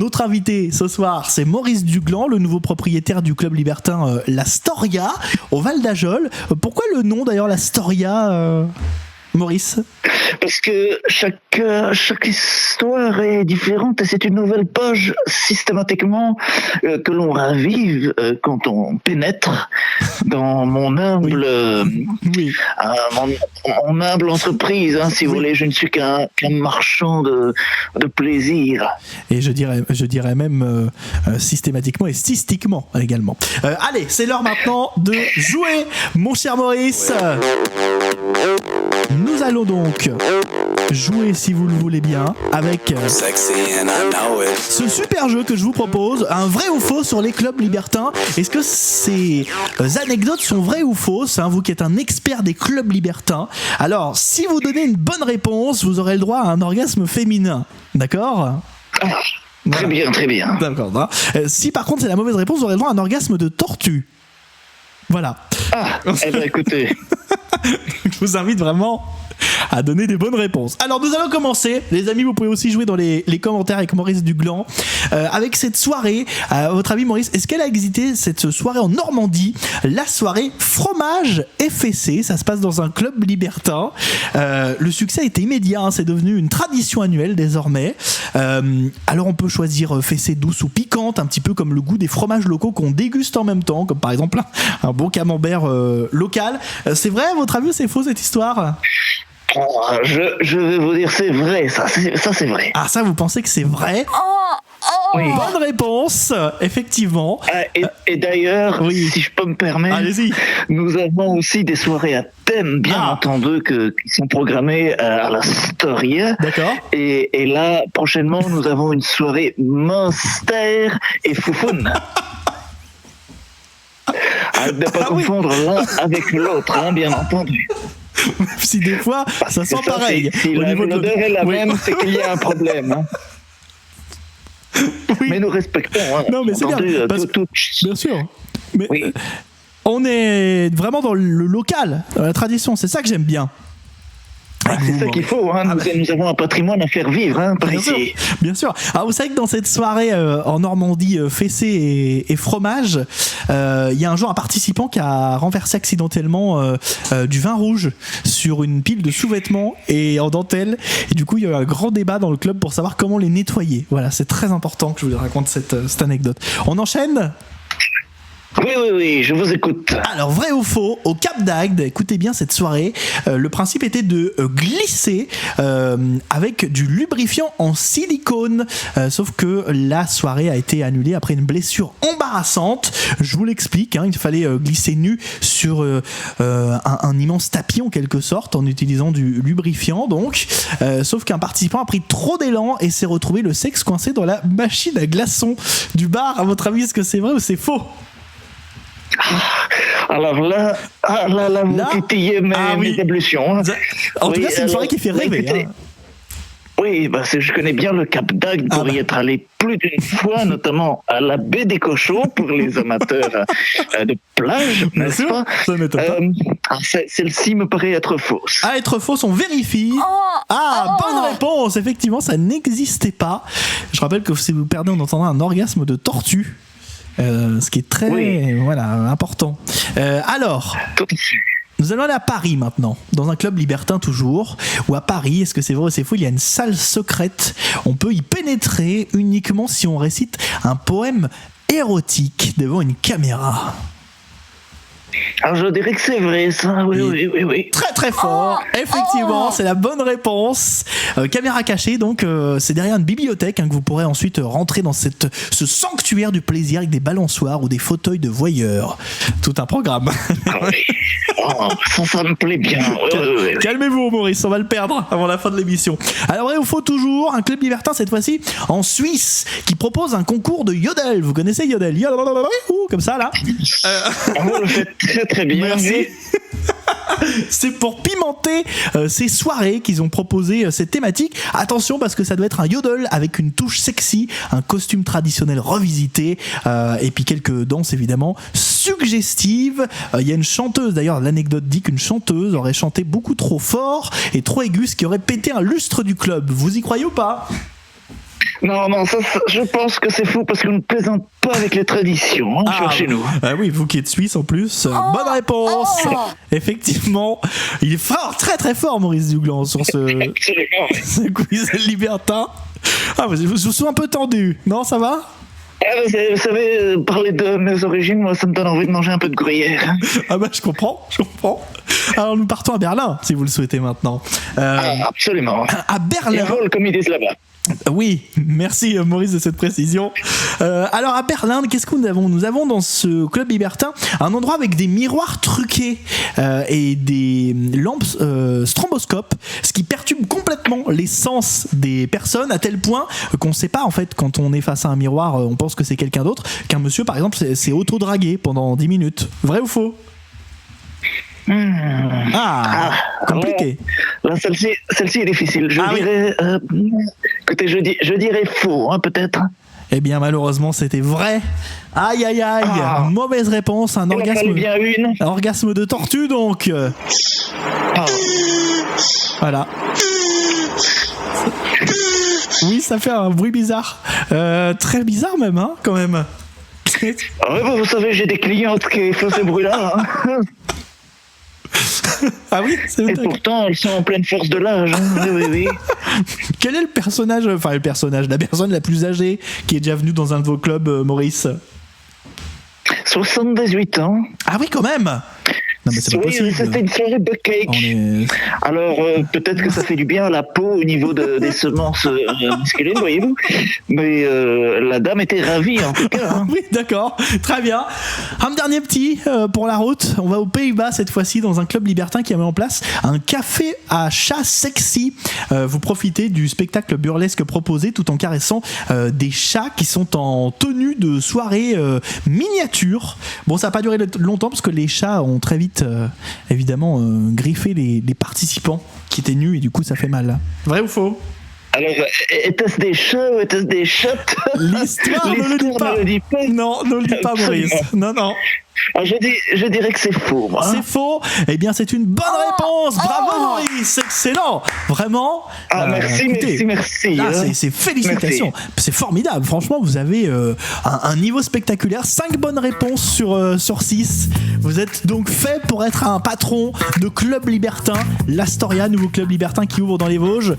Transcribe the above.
Notre invité ce soir, c'est Maurice Duglan, le nouveau propriétaire du club libertin La Storia, au Val d'Ajol. Pourquoi le nom d'ailleurs La Storia, Maurice ? Parce que chaque histoire est différente et c'est une nouvelle page systématiquement que l'on ravive quand on pénètre dans mon humble, mon humble entreprise. Si vous voulez, je ne suis qu'un marchand de plaisir. Et je dirais même systématiquement et stystiquement également. Allez, c'est l'heure maintenant de jouer, mon cher Maurice. Nous allons donc jouer, si vous le voulez bien, avec ce super jeu que je vous propose, un vrai ou faux sur les clubs libertins. Est-ce que ces anecdotes sont vraies ou fausses, vous qui êtes un expert des clubs libertins? Alors, si vous donnez une bonne réponse, vous aurez le droit à un orgasme féminin. D'accord ? Très bien, très bien. D'accord. Si par contre c'est la mauvaise réponse, vous aurez le droit à un orgasme de tortue. Voilà. Écoutez. Je vous invite vraiment à donner des bonnes réponses. Alors nous allons commencer, les amis, vous pouvez aussi jouer dans les commentaires avec Maurice Duglan, avec cette soirée. À votre avis, Maurice, est-ce qu'elle a existé, cette soirée en Normandie, la soirée fromage FSC? Ça se passe dans un club libertin. Le succès a été immédiat, c'est devenu une tradition annuelle désormais. Alors on peut choisir fessée douce ou piquante, un petit peu comme le goût des fromages locaux qu'on déguste en même temps, comme par exemple un bon camembert local. C'est vrai, à votre avis, c'est faux cette histoire? Je vais vous dire, c'est vrai, ça c'est vrai. Ah, ça, vous pensez que c'est vrai? Oui. Bonne réponse, effectivement. Et d'ailleurs, si je peux me permettre, allez-y. Nous avons aussi des soirées à thème, bien entendu, qui sont programmées à la Storia. D'accord. Et là, prochainement, nous avons une soirée Monster et Foufoune. À ne pas confondre l'un avec l'autre, bien entendu. Même si des fois, ça sent pareil. Si l'odeur est la même, c'est qu'il y a un problème. Oui. Mais nous respectons. Non, mais c'est bien. Bien sûr. Mais on est vraiment dans le local, dans la tradition. C'est ça que j'aime bien. C'est ça qu'il faut, nous avons un patrimoine à faire vivre par ici. Bien sûr. Alors vous savez que dans cette soirée en Normandie, fessée et fromage, il y a un jour un participant qui a renversé accidentellement du vin rouge sur une pile de sous-vêtements et en dentelle. Et du coup, il y a eu un grand débat dans le club pour savoir comment les nettoyer. Voilà, c'est très important que je vous raconte cette anecdote. On enchaîne ? Oui, je vous écoute. Alors, vrai ou faux, au Cap d'Agde, écoutez bien cette soirée, le principe était de glisser avec du lubrifiant en silicone, sauf que la soirée a été annulée après une blessure embarrassante. Je vous l'explique, il fallait glisser nu sur un immense tapis en quelque sorte, en utilisant du lubrifiant donc, sauf qu'un participant a pris trop d'élan et s'est retrouvé le sexe coincé dans la machine à glaçons du bar. À votre avis, est-ce que c'est vrai ou c'est faux? Alors là, vous titillez mes ablutions. En tout cas, c'est une soirée qui fait rêver. Oui, je connais bien le Cap d'Agde pour y être allé plus d'une fois, notamment à la baie des Cochons pour les amateurs de plage, n'est-ce pas? Ça m'étonne pas. Celle-ci me paraît être fausse. Être fausse, on vérifie. Bonne réponse. Effectivement, ça n'existait pas. Je rappelle que si vous perdez, on entendra un orgasme de tortue. Ce qui est très important. Alors, nous allons aller à Paris maintenant, dans un club libertin toujours, où à Paris, est-ce que c'est vrai ou c'est faux, il y a une salle secrète. On peut y pénétrer uniquement si on récite un poème érotique devant une caméra. Alors je dirais que c'est vrai ça, oui. Très très fort, effectivement, c'est la bonne réponse. Caméra cachée, donc c'est derrière une bibliothèque que vous pourrez ensuite rentrer dans ce sanctuaire du plaisir avec des balançoires ou des fauteuils de voyeurs. Tout un programme. Ça me plaît bien. Calmez-vous Maurice, on va le perdre avant la fin de l'émission. Alors vrai ou faux toujours, un club libertin cette fois-ci en Suisse qui propose un concours de yodel. Vous connaissez yodel? Comme ça là. Vous le faites très très bien. Merci. C'est pour pimenter ces soirées qu'ils ont proposé cette thématique. Attention parce que ça doit être un yodel avec une touche sexy, un costume traditionnel revisité et puis quelques danses évidemment suggestives. Il y a une chanteuse, d'ailleurs l'anecdote dit qu'une chanteuse aurait chanté beaucoup trop fort et trop aigu, ce qui aurait pété un lustre du club. Vous y croyez ou pas? Non, je pense que c'est faux parce qu'on ne plaisante pas avec les traditions chez nous. Ah oui, vous qui êtes suisse en plus. Bonne réponse. Effectivement, il est fort, très très fort, Maurice Duglan, sur ce quiz libertin. Ah, je vous sens un peu tendu. Non, ça va? Vous savez, parler de mes origines, moi, ça me donne envie de manger un peu de gruyère. Ah bah, je comprends. Alors, nous partons à Berlin, si vous le souhaitez maintenant. Absolument. À Berlin. Et vol, comme ils disent là-bas. Oui, merci Maurice de cette précision. Alors à Berlin, qu'est-ce que nous avons ? Nous avons dans ce club libertin un endroit avec des miroirs truqués et des lampes stroboscopes, ce qui perturbe complètement les sens des personnes à tel point qu'on ne sait pas en fait quand on est face à un miroir, on pense que c'est quelqu'un d'autre, qu'un monsieur par exemple s'est auto-dragué pendant 10 minutes. Vrai ou faux ? Compliqué. Là, celle-ci est difficile. Je dirais, écoutez, je dirais faux, peut-être. Eh bien, malheureusement, c'était vrai. Aïe, aïe, aïe. Mauvaise réponse. Un orgasme de tortue, donc. Voilà. Oui, ça fait un bruit bizarre. Très bizarre même, quand même. Vous savez, j'ai des clientes qui font ce bruit-là. Ah oui, et pourtant, elles sont en pleine force de l'âge. Oui. Quel est la personne la plus âgée qui est déjà venue dans un de vos clubs, Maurice ? 78 ans. Ah oui, quand même. Non, mais c'est pas possible. C'était une soirée de cake. Alors, peut-être que ça fait du bien à la peau au niveau des semences masculines, voyez-vous. Mais la dame était ravie, en tout cas. Oui, d'accord. Très bien. Un dernier petit pour la route. On va aux Pays-Bas cette fois-ci, dans un club libertin qui a mis en place un café à chat sexy. Vous profitez du spectacle burlesque proposé tout en caressant des chats qui sont en tenue de soirée miniature. Bon, ça n'a pas duré longtemps parce que les chats ont très vite évidemment griffer les participants qui étaient nus et du coup ça fait mal. Vrai ou faux ? Alors, était-ce des chats ou était-ce des chattes ? L'histoire ne le dit pas. Non, ne le dis pas, Maurice. Non. Alors, je dirais que c'est faux, moi. C'est faux ? Eh bien, c'est une bonne réponse. Bravo, Maurice. Excellent. Vraiment. Merci. Là, c'est félicitations. Merci. C'est formidable. Franchement, vous avez un niveau spectaculaire. 5 bonnes réponses sur 6. Vous êtes donc fait pour être un patron de club libertin. L'Astoria, nouveau club libertin qui ouvre dans les Vosges.